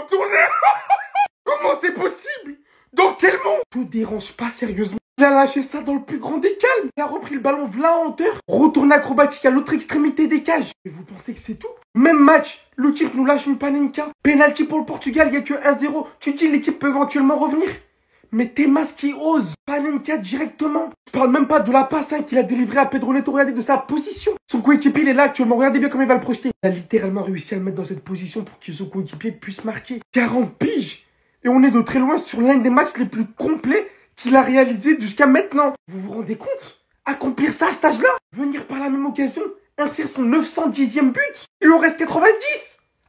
retourné. Comment c'est possible? Dans quel monde? Te dérange pas sérieusement? Il a lâché ça dans le plus grand des calmes. Il a repris le ballon v'là en hauteur. Retourne acrobatique à l'autre extrémité des cages. Et vous pensez que c'est tout? Même match, le type nous lâche une panenka. Penalty pour le Portugal, il n'y a que 1-0. Tu te dis l'équipe peut éventuellement revenir. Mais Temas qui ose, panenka directement. Je parle même pas de la passe qu'il a délivrée à Pedro Neto, regardez de sa position. Son coéquipier il est là actuellement, regardez bien comment il va le projeter. Il a littéralement réussi à le mettre dans cette position pour que son coéquipier puisse marquer. 40 piges. Et on est de très loin sur l'un des matchs les plus complets qu'il a réalisé jusqu'à maintenant. Vous vous rendez compte? Accomplir ça à cet âge-là? Venir par la même occasion, inscrire son 910e but. Il en reste 90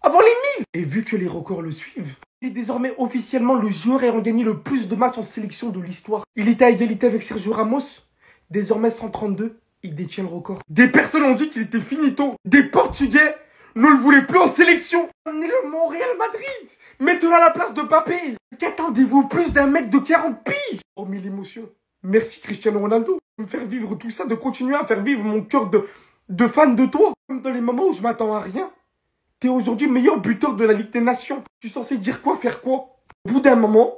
avant les 1000. Et vu que les records le suivent, il est désormais officiellement le joueur ayant gagné le plus de matchs en sélection de l'histoire. Il était à égalité avec Sergio Ramos. Désormais 132, il détient le record. Des personnes ont dit qu'il était finito. Des Portugais ne le voulaient plus en sélection. On est le Montréal Madrid. Mettez-le à la place de Mbappé. Qu'attendez-vous plus d'un mec de 40 piges? Hormis l'émotion. Merci Cristiano Ronaldo de me faire vivre tout ça, de continuer à faire vivre mon cœur de fan de toi. Même dans les moments où je m'attends à rien. T'es aujourd'hui meilleur buteur de la Ligue des Nations. Tu es censé dire quoi, faire quoi? Au bout d'un moment,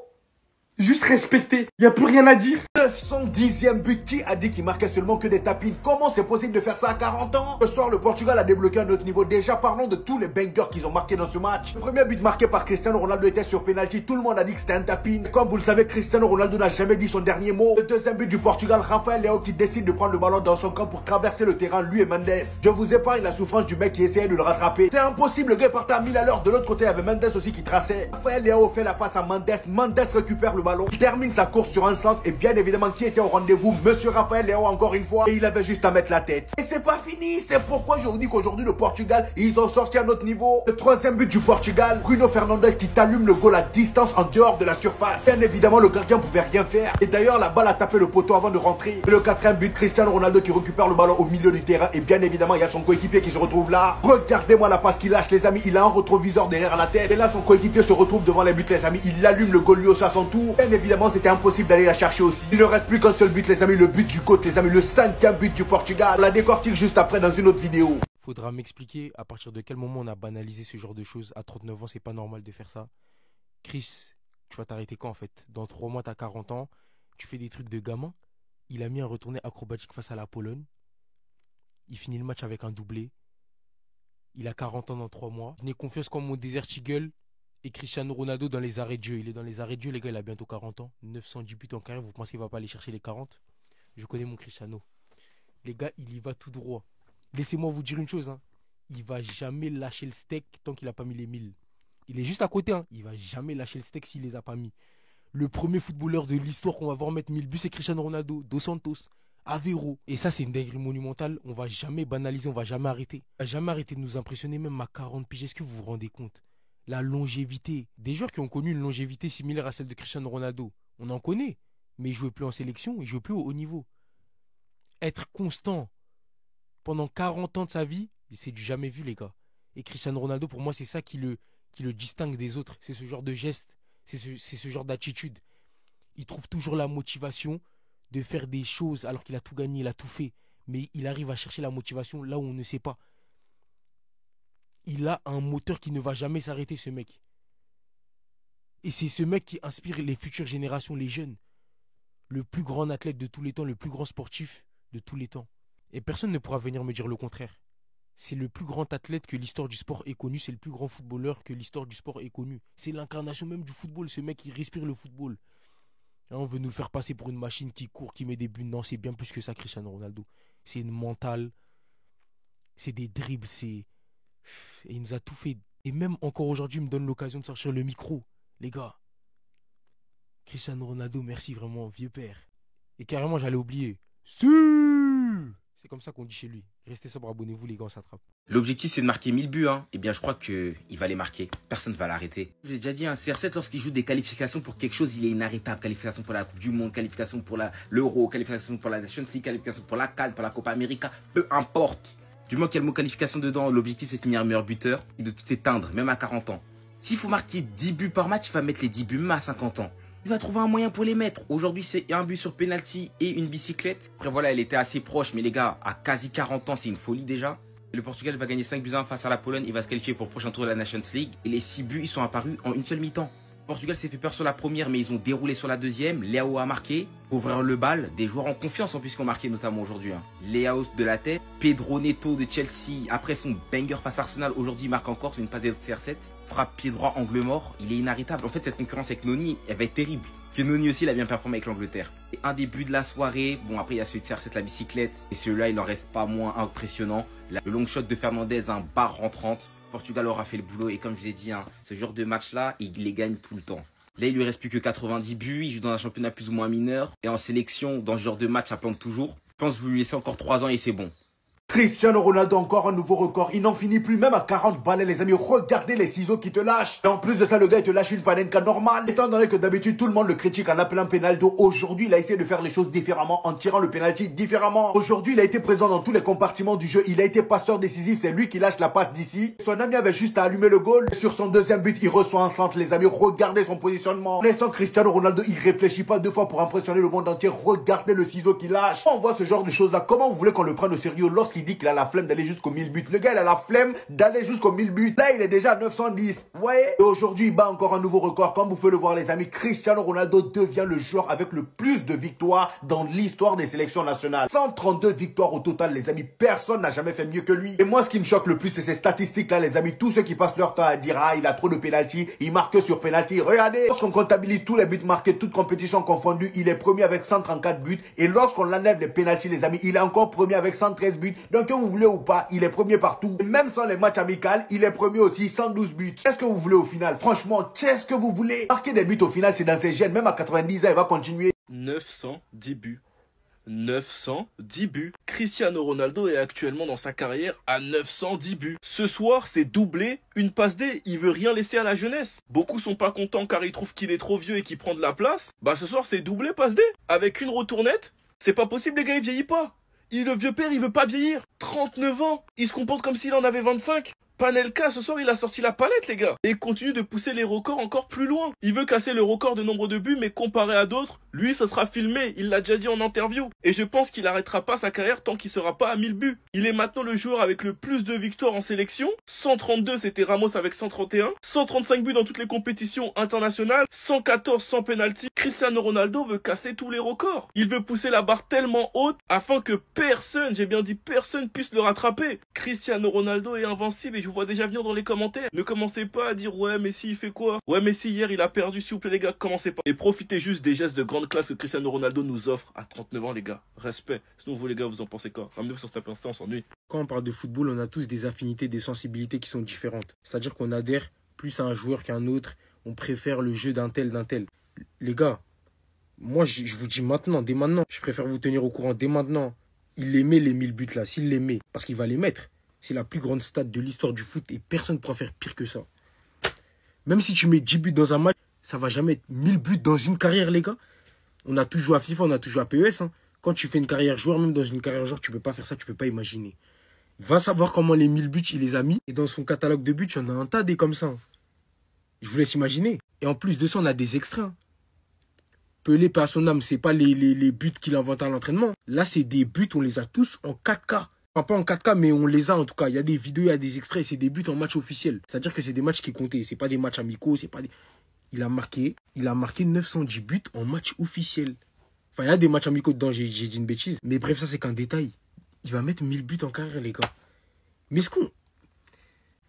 juste respecter. Y a plus rien à dire. 910e but, qui a dit qu'il marquait seulement que des tapines? Comment c'est possible de faire ça à 40 ans? Ce soir, le Portugal a débloqué un autre niveau. Déjà, parlons de tous les bangers qu'ils ont marqués dans ce match. Le premier but marqué par Cristiano Ronaldo était sur penalty. Tout le monde a dit que c'était un tapine. Comme vous le savez, Cristiano Ronaldo n'a jamais dit son dernier mot. Le deuxième but du Portugal, Rafael Leao qui décide de prendre le ballon dans son camp pour traverser le terrain, lui et Mendes. Je vous épargne la souffrance du mec qui essayait de le rattraper. C'est impossible, le gars partait à 1000 à l'heure. De l'autre côté, il y avait Mendes aussi qui traçait. Rafael Leao fait la passe à Mendes. Mendes récupère le ballon. Il termine sa course sur un centre. Et bien évidemment, qui était au rendez-vous? Monsieur Rafael Leao encore une fois. Et il avait juste à mettre la tête. Et c'est pas fini. C'est pourquoi je vous dis qu'aujourd'hui le Portugal, ils ont sorti un autre niveau. Le troisième but du Portugal, Bruno Fernandes qui t'allume le goal à distance en dehors de la surface. Bien évidemment, le gardien pouvait rien faire. Et d'ailleurs, la balle a tapé le poteau avant de rentrer. Et le quatrième but, Cristiano Ronaldo qui récupère le ballon au milieu du terrain. Et bien évidemment, il y a son coéquipier qui se retrouve là. Regardez-moi la passe qu'il lâche, les amis. Il a un rétroviseur derrière la tête. Et là, son coéquipier se retrouve devant les buts, les amis. Il allume le goal lui aussi à son tour. Bien évidemment, c'était impossible d'aller la chercher aussi. Il ne reste plus qu'un seul but, les amis. Le but du côté, les amis. Le cinquième but du Portugal. On la décortique juste après dans une autre vidéo. Faudra m'expliquer à partir de quel moment on a banalisé ce genre de choses. À 39 ans, c'est pas normal de faire ça. Chris, tu vas t'arrêter quand en fait? Dans 3 mois, t'as 40 ans. Tu fais des trucs de gamin. Il a mis un retourné acrobatique face à la Pologne. Il finit le match avec un doublé. Il a 40 ans dans 3 mois. Je n'ai confiance qu'en mon Desert Eagle et Cristiano Ronaldo dans les arrêts de jeu. Il est dans les arrêts de jeu, les gars, il a bientôt 40 ans. 910 buts en carrière, vous pensez qu'il va pas aller chercher les 40? Je connais mon Cristiano. Les gars, il y va tout droit. Laissez-moi vous dire une chose, hein. Il va jamais lâcher le steak tant qu'il n'a pas mis les 1000. Il est juste à côté, hein. Il va jamais lâcher le steak s'il les a pas mis. Le premier footballeur de l'histoire qu'on va voir mettre 1000 buts, c'est Cristiano Ronaldo, Dos Santos, Aveiro. Et ça, c'est une dinguerie monumentale. On va jamais banaliser, on va jamais arrêter. On va jamais arrêter de nous impressionner, même à 40 piges. Est-ce que vous vous rendez compte? La longévité. Des joueurs qui ont connu une longévité similaire à celle de Cristiano Ronaldo. On en connaît. Mais il ne jouait plus en sélection, il ne jouait plus au haut niveau. Être constant pendant 40 ans de sa vie, c'est du jamais vu, les gars. Et Cristiano Ronaldo, pour moi, c'est ça qui le distingue des autres. C'est ce genre de geste, c'est ce genre d'attitude. Il trouve toujours la motivation de faire des choses alors qu'il a tout gagné, il a tout fait. Mais il arrive à chercher la motivation là où on ne sait pas. Il a un moteur qui ne va jamais s'arrêter, ce mec. Et c'est ce mec qui inspire les futures générations, les jeunes. Le plus grand athlète de tous les temps, le plus grand sportif de tous les temps. Et personne ne pourra venir me dire le contraire. C'est le plus grand athlète que l'histoire du sport ait connu, c'est le plus grand footballeur que l'histoire du sport ait connu. C'est l'incarnation même du football, ce mec, il respire le football. Hein, on veut nous faire passer pour une machine qui court, qui met des buts. Non, c'est bien plus que ça, Cristiano Ronaldo. C'est une mentale, c'est des dribbles, c'est... Et il nous a tout fait. Et même encore aujourd'hui, il me donne l'occasion de sortir le micro. Les gars, Cristiano Ronaldo, merci vraiment, vieux père. Et carrément, j'allais oublier. C'est comme ça qu'on dit chez lui. Restez sobre, abonnez-vous les gars, on s'attrape. L'objectif c'est de marquer 1000 buts, hein. Eh bien je crois qu'il va les marquer. Personne ne va l'arrêter. J'ai déjà dit, un CR7 lorsqu'il joue des qualifications pour quelque chose, il est inarrêtable. Qualification pour la Coupe du Monde, qualification pour l'Euro, qualification pour la Nations League, qualification pour la CAN, pour la Copa América, peu importe. Du moins qu'il y a le mot qualification dedans, l'objectif c'est de finir meilleur buteur et de tout éteindre, même à 40 ans. S'il faut marquer 10 buts par match, il va mettre les 10 buts même à 50 ans. Il va trouver un moyen pour les mettre. Aujourd'hui, c'est un but sur penalty et une bicyclette. Après, voilà, elle était assez proche. Mais les gars, à quasi 40 ans, c'est une folie déjà. Le Portugal va gagner 5-1 face à la Pologne. Il va se qualifier pour le prochain tour de la Nations League. Et les 6 buts, ils sont apparus en une seule mi-temps. Le Portugal s'est fait peur sur la première, mais ils ont déroulé sur la deuxième. Leao a marqué. Pour ouvrir le bal, des joueurs en confiance en plus qui ont marqué notamment aujourd'hui. Leao de la tête. Pedro Neto de Chelsea, après son banger face à Arsenal, aujourd'hui il marque encore. C'est une passe de CR7. Frappe pied droit, angle mort. Il est inarrêtable. En fait, cette concurrence avec Noni, elle va être terrible. Que Noni aussi, il a bien performé avec l'Angleterre. Et un des buts de la soirée. Bon, après, il y a celui de CR7, la bicyclette. Et celui-là, il en reste pas moins impressionnant. Le long shot de Fernandez, un bar rentrante. Portugal aura fait le boulot. Et comme je vous ai dit, ce genre de match-là, il les gagne tout le temps. Là, il lui reste plus que 90 buts. Il joue dans un championnat plus ou moins mineur. Et en sélection, dans ce genre de match, ça plante toujours. Je pense que vous lui laissez encore 3 ans et c'est bon. Cristiano Ronaldo, encore un nouveau record. Il n'en finit plus, même à 40 balais, les amis. Regardez les ciseaux qui te lâchent. Et en plus de ça, le gars, il te lâche une panenka normale. Étant donné que d'habitude, tout le monde le critique en appelant penaldo. Aujourd'hui, il a essayé de faire les choses différemment, en tirant le penalty différemment. Aujourd'hui, il a été présent dans tous les compartiments du jeu. Il a été passeur décisif. C'est lui qui lâche la passe d'ici. Son ami avait juste à allumer le goal. Sur son deuxième but, il reçoit un centre, les amis. Regardez son positionnement. Laissant Cristiano Ronaldo, il réfléchit pas 2 fois pour impressionner le monde entier. Regardez le ciseau qu'il lâche. On voit ce genre de choses-là. Comment vous voulez qu'on le prenne au sérieux lorsqu'il dit qu'il a la flemme d'aller jusqu'aux 1000 buts? Le gars, il a la flemme d'aller jusqu'aux 1000 buts. Là, il est déjà à 910. Vous voyez? Et aujourd'hui, il bat encore un nouveau record. Comme vous pouvez le voir, les amis, Cristiano Ronaldo devient le joueur avec le plus de victoires dans l'histoire des sélections nationales. 132 victoires au total, les amis. Personne n'a jamais fait mieux que lui. Et moi, ce qui me choque le plus, c'est ces statistiques-là, les amis. Tous ceux qui passent leur temps à dire, ah, il a trop de pénalty, il marque sur pénalty. Regardez, lorsqu'on comptabilise tous les buts marqués, toutes compétitions confondues, il est premier avec 134 buts. Et lorsqu'on enlève les pénaltys, les amis, il est encore premier avec 113 buts. Donc, que vous voulez ou pas, il est premier partout. Et même sans les matchs amicaux, il est premier aussi, 112 buts. Qu'est-ce que vous voulez au final? Franchement, qu'est-ce que vous voulez? Marquer des buts au final, c'est dans ses gènes. Même à 90 ans, il va continuer. 910 buts. 910 buts. Cristiano Ronaldo est actuellement dans sa carrière à 910 buts. Ce soir, c'est doublé, une passe D. Il veut rien laisser à la jeunesse. Beaucoup sont pas contents car ils trouvent qu'il est trop vieux et qu'il prend de la place. Bah ce soir, c'est doublé, passe D. Avec une retournette, c'est pas possible, les gars, il vieillit pas. Le vieux père, il veut pas vieillir. 39 ans. Il se comporte comme s'il en avait 25. Panelka, ce soir, il a sorti la palette, les gars. Et il continue de pousser les records encore plus loin. Il veut casser le record de nombre de buts, mais comparé à d'autres, lui, ce sera filmé. Il l'a déjà dit en interview. Et je pense qu'il arrêtera pas sa carrière tant qu'il sera pas à 1000 buts. Il est maintenant le joueur avec le plus de victoires en sélection. 132, c'était Ramos avec 131. 135 buts dans toutes les compétitions internationales. 114 sans penalty. Cristiano Ronaldo veut casser tous les records. Il veut pousser la barre tellement haute afin que personne, j'ai bien dit personne, puisse le rattraper. Cristiano Ronaldo est invincible et je vous vois déjà venir dans les commentaires. Ne commencez pas à dire ouais Messi il fait quoi? Ouais Messi hier il a perdu, s'il vous plaît les gars, commencez pas. Et profitez juste des gestes de grande classe que Cristiano Ronaldo nous offre à 39 ans les gars. Respect. Sinon vous les gars vous en pensez quoi? Ramenez-vous sur Snap Insta, on s'ennuie. Quand on parle de football, on a tous des affinités, des sensibilités qui sont différentes. C'est-à-dire qu'on adhère plus à un joueur qu'à un autre. On préfère le jeu d'un tel, d'un tel. Les gars, moi je vous dis maintenant, dès maintenant, je préfère vous tenir au courant dès maintenant. Il les met les 1000 buts là, s'il les met, parce qu'il va les mettre. C'est la plus grande stat de l'histoire du foot et personne ne pourra faire pire que ça. Même si tu mets 10 buts dans un match, ça va jamais être 1000 buts dans une carrière, les gars. On a tous joué à FIFA, on a tous joué à PES. Hein. Quand tu fais une carrière joueur, même dans une carrière joueur, tu peux pas faire ça, tu peux pas imaginer. Va savoir comment les 1000 buts, il les a mis. Et dans son catalogue de buts, il y en a un tas des comme ça. Je vous laisse imaginer. Et en plus de ça, on a des extraits. Pelé, paix à son âme, c'est pas les buts qu'il invente à l'entraînement. Là, c'est des buts, on les a tous en 4K. Enfin, pas en 4K, mais on les a en tout cas. Il y a des vidéos, il y a des extraits, c'est des buts en match officiel. C'est-à-dire que c'est des matchs qui comptaient. C'est pas des matchs amicaux, c'est pas des... Il a marqué 910 buts en match officiel. Enfin, il y a des matchs amicaux dedans, j'ai dit une bêtise. Mais bref, ça, c'est qu'un détail. Il va mettre 1000 buts en carrière, les gars. Mais est-ce qu'on...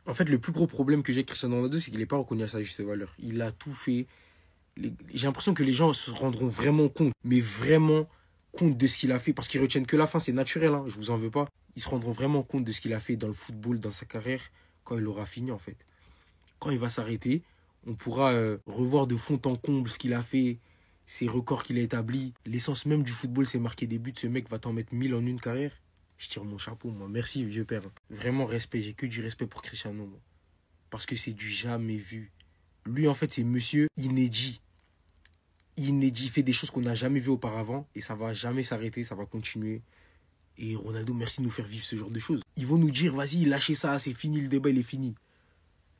En fait, le plus gros problème que j'ai avec Cristiano Ronaldo, c'est qu'il n'est pas reconnu à sa juste valeur. Il a tout fait. J'ai l'impression que les gens se rendront vraiment compte, mais vraiment compte de ce qu'il a fait, parce qu'ils retiennent que la fin, c'est naturel, hein, je vous en veux pas. Ils se rendront vraiment compte de ce qu'il a fait dans le football, dans sa carrière, quand il aura fini, en fait. Quand il va s'arrêter, on pourra revoir de fond en comble ce qu'il a fait, ses records qu'il a établis. L'essence même du football, c'est marquer des buts. Ce mec va t'en mettre 1000 en une carrière. Je tire mon chapeau, moi. Merci, vieux père. Vraiment respect. J'ai que du respect pour Cristiano, moi. Parce que c'est du jamais vu. Lui, en fait, c'est monsieur inédit. Inédit. Il fait des choses qu'on n'a jamais vues auparavant. Et ça va jamais s'arrêter. Ça va continuer. Et Ronaldo, merci de nous faire vivre ce genre de choses. Ils vont nous dire, vas-y, lâchez ça. C'est fini, le débat, il est fini.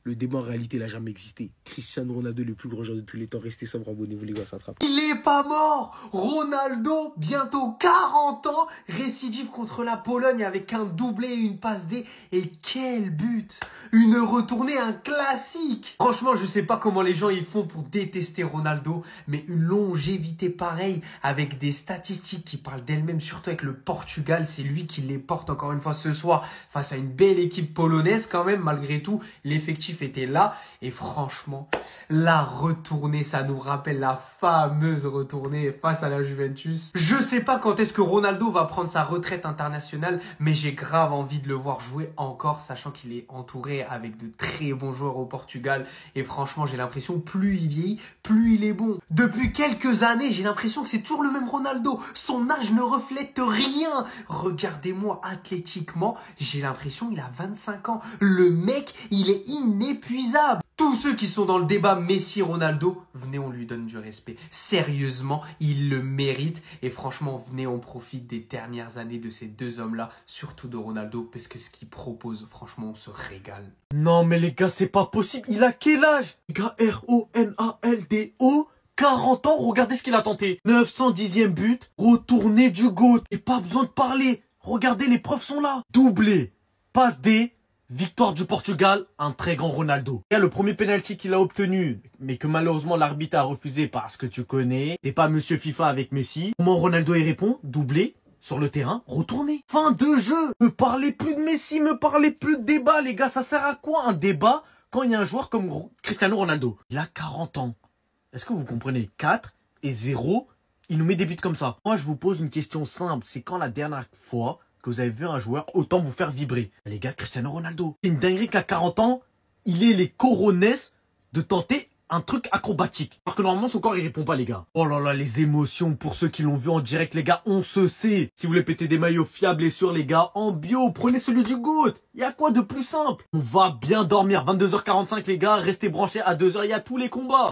Le débat en réalité, il n'a jamais existé. Cristiano Ronaldo est le plus grand joueur de tous les temps. Restez sobre, abonnez-vous les gars, ça attrape. Il est pas mort. Ronaldo, bientôt 40 ans, récidive contre la Pologne avec un doublé et une passe D. Et quel but! Une retournée, un classique. Franchement, je sais pas comment les gens ils font pour détester Ronaldo, mais une longévité pareille avec des statistiques qui parlent d'elles-mêmes, surtout avec le Portugal, c'est lui qui les porte encore une fois ce soir face à une belle équipe polonaise quand même. Malgré tout, l'effectif était là et franchement, la retournée, ça nous rappelle la fameuse retournée face à la Juventus. Je sais pas quand est-ce que Ronaldo va prendre sa retraite internationale, mais j'ai grave envie de le voir jouer encore, sachant qu'il est entouré avec de très bons joueurs au Portugal. Et franchement, j'ai l'impression plus il vieillit, plus il est bon. Depuis quelques années, j'ai l'impression que c'est toujours le même Ronaldo. Son âge ne reflète rien. Regardez-moi athlétiquement, j'ai l'impression qu'il a 25 ans. Le mec, il est inépuisable. Tous ceux qui sont dans le débat Messi-Ronaldo, venez, on lui donne du respect. Sérieusement, il le mérite. Et franchement, venez, on profite des dernières années de ces deux hommes-là, surtout de Ronaldo, parce que ce qu'il propose, franchement, on se régale. Non mais les gars, c'est pas possible. Il a quel âge? Les gars, R-O-N-A-L-D-O, 40 ans, regardez ce qu'il a tenté. 910e but, retourné du GOAT. Et pas besoin de parler. Regardez, les preuves sont là. Doublé, passe D. Victoire du Portugal, un très grand Ronaldo. Il y a le premier penalty qu'il a obtenu, mais que malheureusement l'arbitre a refusé parce que tu connais. T'es pas Monsieur FIFA avec Messi. Comment Ronaldo y répond? Doublé, sur le terrain, retourné. Fin de jeu. Me parlez plus de Messi, me parlez plus de débat, les gars. Ça sert à quoi un débat quand il y a un joueur comme Cristiano Ronaldo? Il a 40 ans. Est-ce que vous comprenez? 4 et 0, il nous met des buts comme ça. Moi, je vous pose une question simple. C'est quand la dernière fois que vous avez vu un joueur autant vous faire vibrer? Les gars, Cristiano Ronaldo. C'est une dinguerie qu'à 40 ans, il est les coronets de tenter un truc acrobatique. Alors que normalement, son corps, il répond pas, les gars. Oh là là, les émotions pour ceux qui l'ont vu en direct, les gars, on se sait. Si vous voulez péter des maillots fiables et sûrs, les gars, en bio, prenez celui du GOAT. Il y a quoi de plus simple? On va bien dormir. 22h45, les gars, restez branchés à 2h, il y a tous les combats.